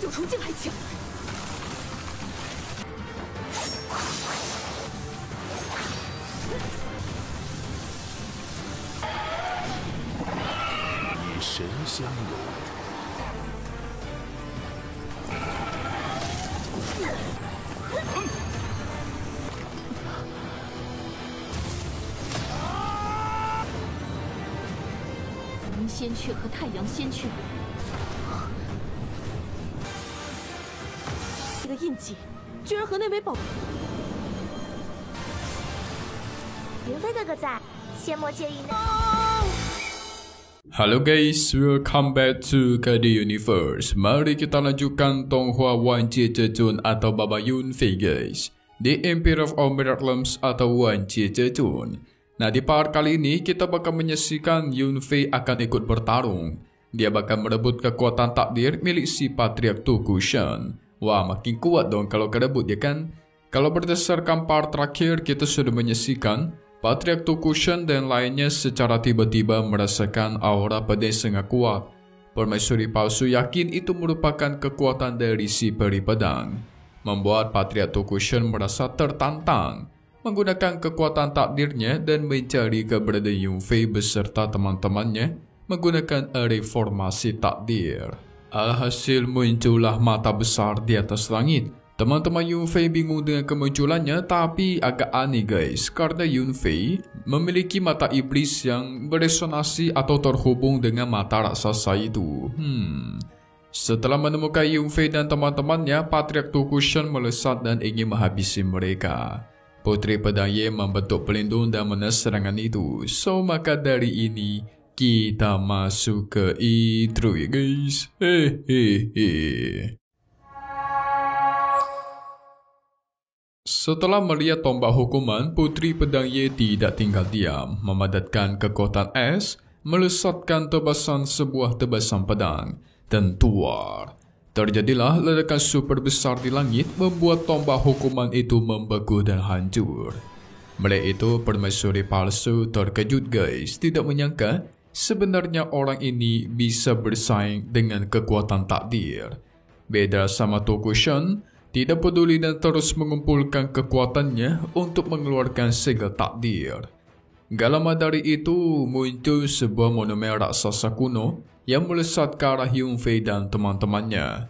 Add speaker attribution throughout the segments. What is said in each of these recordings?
Speaker 1: 九重镜还强。
Speaker 2: 与神相拥。
Speaker 1: 云仙雀和太阳仙雀，这个印记居然和那枚宝。
Speaker 3: 云飞哥哥在，切莫介意那。
Speaker 4: Halo guys, welcome back to KD Universe. Mari kita lanjutkan Tonghua Wan Jie Zezun atau Baba Yunfei guys. Di Empire of Miracles atau Wan Jie Zezun. Nah di part kali ini kita bakal menyaksikan Yunfei akan ikut bertarung. Dia bakal merebut kekuatan takdir milik si Patriarch Tokushan. Wah makin kuat dong kalau kerebut ya kan. Kalau berdasarkan part terakhir kita sudah menyaksikan Patriarch Tokushan dan lainnya secara tiba-tiba merasakan aura pedang sangat kuat. Permaisuri palsu yakin itu merupakan kekuatan dari si peri pedang. Membuat Patriarch Tokushan merasa tertantang. Menggunakan kekuatan takdirnya dan mencari keberadaan Yunfei beserta teman-temannya menggunakan reformasi takdir. Alhasil muncullah mata besar di atas langit. Teman-teman Yunfei bingung dengan kemunculannya tapi agak aneh guys karena Yunfei memiliki mata iblis yang beresonansi atau terhubung dengan mata raksasa itu. Setelah menemukan Yunfei dan teman-temannya, Patriarch Tokushan melesat dan ingin menghabisi mereka. Putri Pedang Ye membentuk pelindung dan menahan serangan itu. So maka dari ini kita masuk ke intro ya guys. Setelah melihat tombak hukuman, Putri Pedang Ye tidak tinggal diam, memadatkan kekuatan es, melesatkan tebasan sebuah tebasan pedang, dan tuar. Terjadilah ledakan super besar di langit membuat tombak hukuman itu membeku dan hancur. Melihat itu, permaisuri palsu terkejut guys, tidak menyangka sebenarnya orang ini bisa bersaing dengan kekuatan takdir. Beda sama Tokushan, tidak peduli dan terus mengumpulkan kekuatannya untuk mengeluarkan segel takdir. Gak lama dari itu muncul sebuah monumen raksasa kuno yang melesat ke arah Yunfei dan teman-temannya.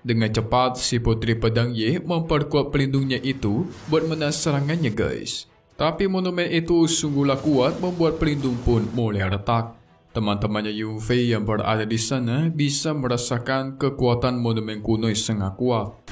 Speaker 4: Dengan cepat si Putri Pedang Ye memperkuat pelindungnya itu buat menahan serangannya guys. Tapi monumen itu sungguhlah kuat membuat pelindung pun mulai retak. Teman-temannya Yunfei yang berada di sana bisa merasakan kekuatan monumen kuno yang sangat kuat.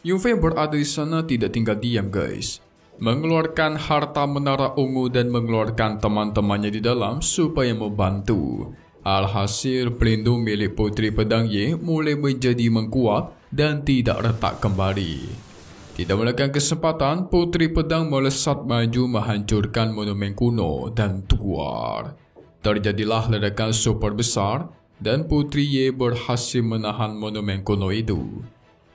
Speaker 4: Yunfei yang berada di sana tidak tinggal diam guys. Mengeluarkan harta menara ungu dan mengeluarkan teman-temannya di dalam supaya membantu. Alhasil pelindung milik Putri Pedang Ye mulai menjadi mengkuat dan tidak retak kembali. Tidak melakukan kesempatan, Putri Pedang melesat maju menghancurkan monumen kuno dan tuar. Terjadilah ledakan super besar dan Putri Ye berhasil menahan monumen kuno itu.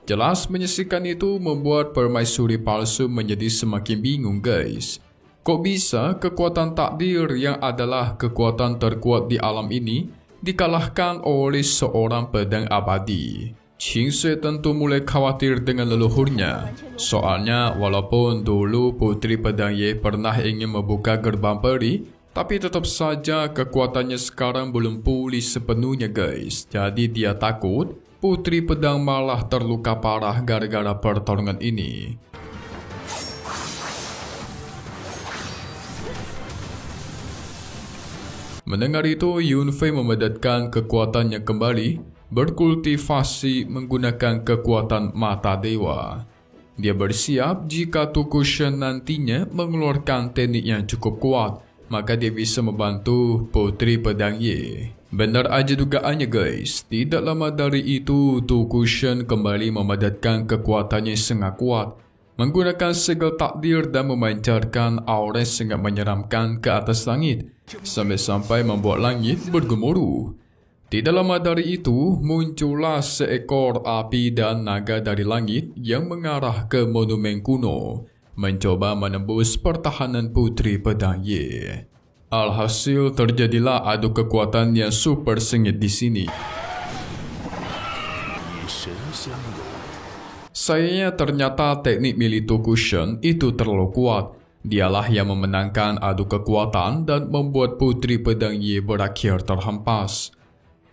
Speaker 4: Jelas menyaksikan itu membuat permaisuri palsu menjadi semakin bingung guys. Kok bisa kekuatan takdir yang adalah kekuatan terkuat di alam ini dikalahkan oleh seorang pedang abadi? Qing Sui tentu mulai khawatir dengan leluhurnya. Soalnya walaupun dulu Putri Pedang Ye pernah ingin membuka gerbang peri, tapi tetap saja kekuatannya sekarang belum pulih sepenuhnya guys. Jadi dia takut Putri Pedang malah terluka parah gara-gara pertarungan ini. Mendengar itu, Yunfei memadatkan kekuatannya kembali, berkultivasi menggunakan kekuatan mata dewa. Dia bersiap jika Tokushan nantinya mengeluarkan teknik yang cukup kuat, maka dia bisa membantu Putri Pedang Ye. Benar aja dugaannya guys, tidak lama dari itu Tokushan kembali memadatkan kekuatannya sangat kuat, menggunakan segel takdir dan memancarkan aura sangat menyeramkan ke atas langit, sampai-sampai membuat langit bergemuruh. Tidak lama dari itu, muncullah seekor api dan naga dari langit yang mengarah ke monumen kuno, mencoba menembus pertahanan Putri Pedang Ye. Alhasil terjadilah adu kekuatan yang super sengit di sini.
Speaker 2: 与神相拥，
Speaker 4: Sayangnya ternyata teknik milik Tokushin itu terlalu kuat. Dialah yang memenangkan adu kekuatan dan membuat Putri Pedang Ye berakhir terhempas.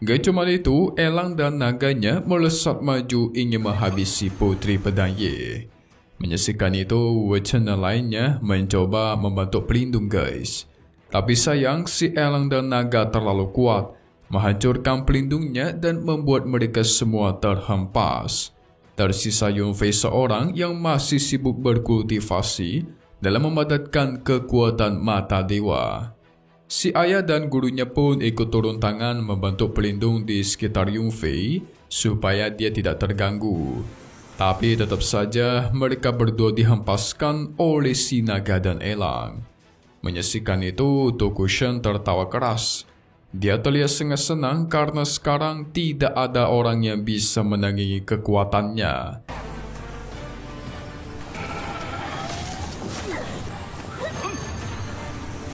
Speaker 4: Gak cuma itu, elang dan naganya melesat maju ingin menghabisi Putri Pedang Ye. Menyaksikan itu, wacana lainnya mencoba membentuk pelindung guys. Tapi sayang si elang dan naga terlalu kuat, menghancurkan pelindungnya dan membuat mereka semua terhempas. Tersisa Yunfei seorang yang masih sibuk berkultivasi dalam memadatkan kekuatan mata dewa. Si ayah dan gurunya pun ikut turun tangan membantu pelindung di sekitar Yunfei supaya dia tidak terganggu. Tapi tetap saja mereka berdua dihempaskan oleh si naga dan elang. Menyaksikan itu, Tokushin tertawa keras. Dia terlihat sangat senang karena sekarang tidak ada orang yang bisa menandingi kekuatannya.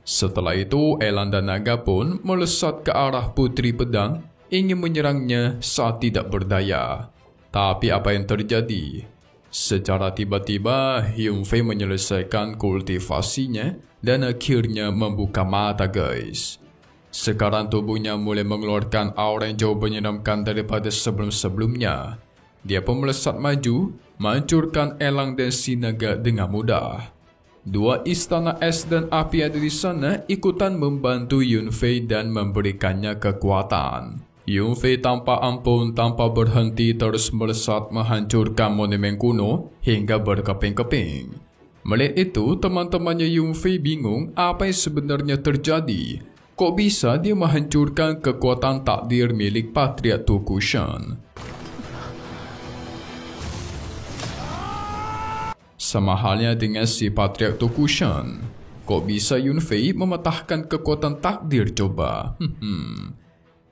Speaker 4: Setelah itu, elang dan naga pun melesat ke arah Putri Pedang ingin menyerangnya saat tidak berdaya. Tapi apa yang terjadi? Secara tiba-tiba, Yunfei menyelesaikan kultivasinya dan akhirnya membuka mata guys. Sekarang tubuhnya mulai mengeluarkan aura yang jauh menyeramkan daripada sebelum-sebelumnya. Dia pun melesat maju, menghancurkan elang dan si naga dengan mudah. Dua istana es dan api ada di sana ikutan membantu Yunfei dan memberikannya kekuatan. Yunfei tanpa ampun tanpa berhenti terus melesat menghancurkan monumen kuno hingga berkeping-keping. Melihat itu, teman-temannya Yunfei bingung apa yang sebenarnya terjadi. Kok bisa dia menghancurkan kekuatan takdir milik Patriark Tokushin? Sama halnya dengan si Patriark Tokushin. Kok bisa Yunfei mematahkan kekuatan takdir coba?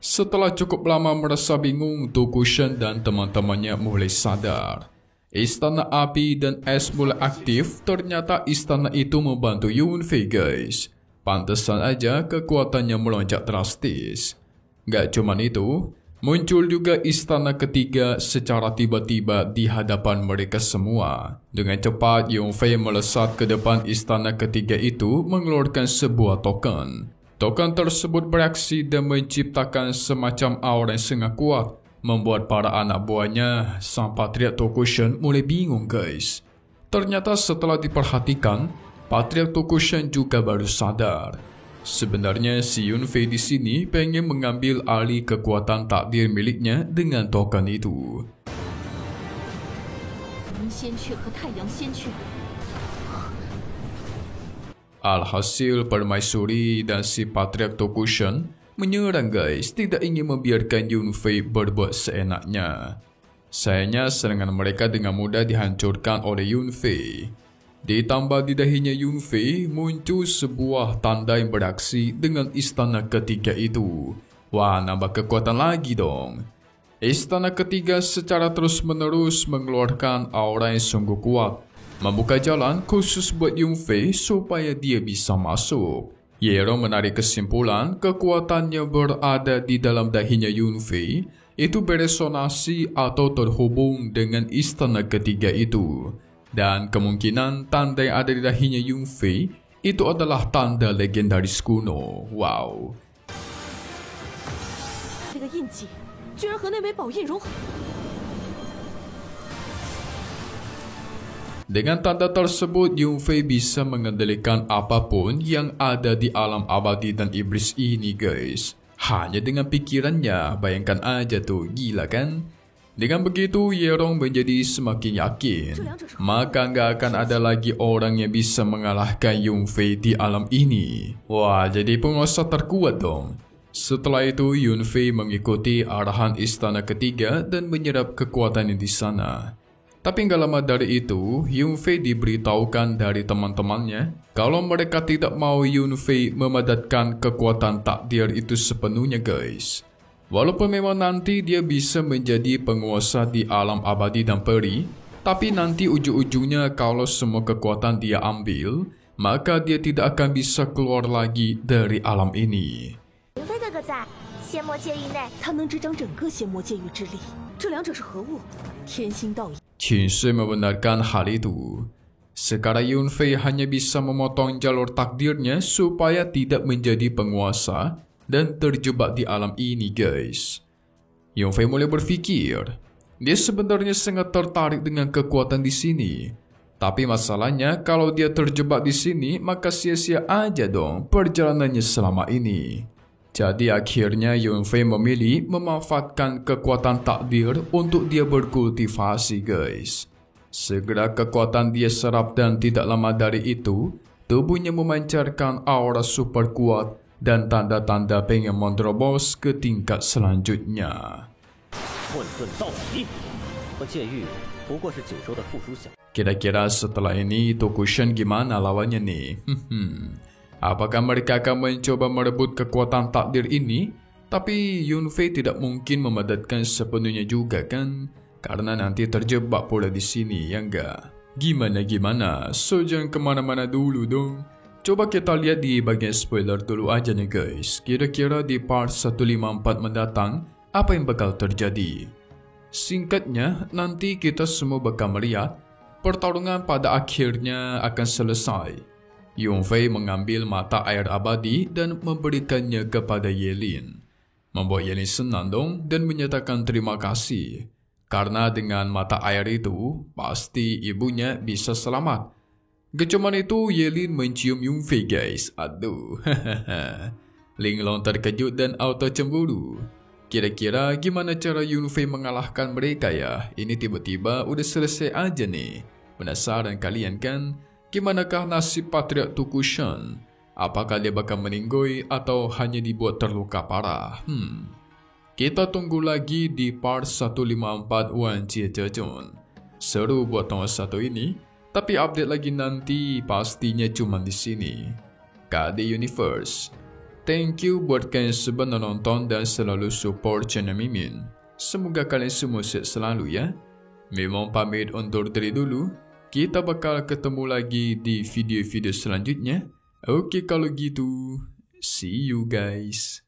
Speaker 4: Setelah cukup lama merasa bingung, Tokushin dan teman-temannya mulai sadar. Istana api dan es mulai aktif, ternyata istana itu membantu Yunfei guys. Pantesan aja kekuatannya melonjak drastis. Gak cuman itu, muncul juga istana ketiga secara tiba-tiba di hadapan mereka semua. Dengan cepat, Yunfei melesat ke depan istana ketiga itu mengeluarkan sebuah token. Token tersebut bereaksi dan menciptakan semacam aura yang sangat kuat, membuat para anak buahnya, sang Patriark Tokushin mulai bingung guys. Ternyata setelah diperhatikan, Patriark Tokushin juga baru sadar. Sebenarnya si Yunfei di sini pengen mengambil alih kekuatan takdir miliknya dengan token itu. Alhasil permaisuri dan si Patriark Tokushin menyerang guys, tidak ingin membiarkan Yunfei berbuat seenaknya. Sayangnya serangan mereka dengan mudah dihancurkan oleh Yunfei. Ditambah di dahinya Yunfei muncul sebuah tanda yang beraksi dengan istana ketiga itu. Wah, nambah kekuatan lagi dong. Istana ketiga secara terus-menerus mengeluarkan aura yang sungguh kuat, membuka jalan khusus buat Yunfei supaya dia bisa masuk. Yero menarik kesimpulan kekuatannya berada di dalam dahinya Yunfei itu beresonasi atau terhubung dengan istana ketiga itu. Dan kemungkinan tanda yang ada di dahinya Yunfei itu adalah tanda legendaris kuno. Wow. Dengan tanda tersebut, Yunfei bisa mengendalikan apapun yang ada di alam abadi dan iblis ini guys. Hanya dengan pikirannya, bayangkan aja tuh, gila kan? Dengan begitu, Yerong menjadi semakin yakin, maka nggak akan ada lagi orang yang bisa mengalahkan Yunfei di alam ini. Wah, jadi penguasa terkuat dong. Setelah itu, Yunfei mengikuti arahan istana ketiga dan menyerap kekuatan di sana. Tapi nggak lama dari itu, Yunfei diberitahukan dari teman-temannya kalau mereka tidak mau Yunfei memadatkan kekuatan takdir itu sepenuhnya guys. Walaupun memang nanti dia bisa menjadi penguasa di alam abadi dan peri, tapi nanti ujung-ujungnya kalau semua kekuatan dia ambil, maka dia tidak akan bisa keluar lagi dari alam ini.
Speaker 3: 云飞哥哥在仙魔界域内，
Speaker 1: 他能执掌整个仙魔界域之力，这两者是何物？天星道义。
Speaker 4: Qinsui membenarkan hal itu. Sekarang Yunfei hanya bisa memotong jalur takdirnya supaya tidak menjadi penguasa dan terjebak di alam ini, guys. Yunfei mulai berpikir, dia sebenarnya sangat tertarik dengan kekuatan di sini. Tapi masalahnya kalau dia terjebak di sini, maka sia-sia aja dong perjalanannya selama ini. Jadi akhirnya Yunfei memilih memanfaatkan kekuatan takdir untuk dia berkultivasi, guys. Segera kekuatan dia serap dan tidak lama dari itu, tubuhnya memancarkan aura super kuat dan tanda-tanda pengen menerobos ke tingkat selanjutnya. Kira-kira setelah ini Tokushan gimana lawannya nih? Apakah mereka akan mencoba merebut kekuatan takdir ini? Tapi Yunfei tidak mungkin memadatkan sepenuhnya juga kan? Karena nanti terjebak pula di sini, ya enggak? Gimana? So jangan kemana-mana dulu dong. Coba kita lihat di bagian spoiler dulu aja nih guys. Kira-kira di part 154 mendatang, apa yang bakal terjadi? Singkatnya, nanti kita semua bakal melihat pertarungan pada akhirnya akan selesai. Yunfei mengambil mata air abadi dan memberikannya kepada Yelin. Membuat Yelin senang dong dan menyatakan terima kasih. Karena dengan mata air itu, pasti ibunya bisa selamat. Gak cuman itu, Yelin mencium Yunfei guys. Aduh, Linglong terkejut dan auto cemburu. Kira-kira gimana cara Yunfei mengalahkan mereka ya? Ini tiba-tiba udah selesai aja nih. Penasaran kalian kan? Gimanakah nasib Patriark Tokushan? Apakah dia bakal meninggoy atau hanya dibuat terluka parah? Kita tunggu lagi di part 154 Wan Jie Zhezhun. Seru buat tahun 1 ini, tapi update lagi nanti pastinya cuma di sini. KD Universe. Thank you buat kalian semua nonton dan selalu support channel Mimin. Semoga kalian semua sehat selalu ya. Memang pamit undur diri dulu. Kita bakal ketemu lagi di video-video selanjutnya. Oke kalau gitu, see you guys.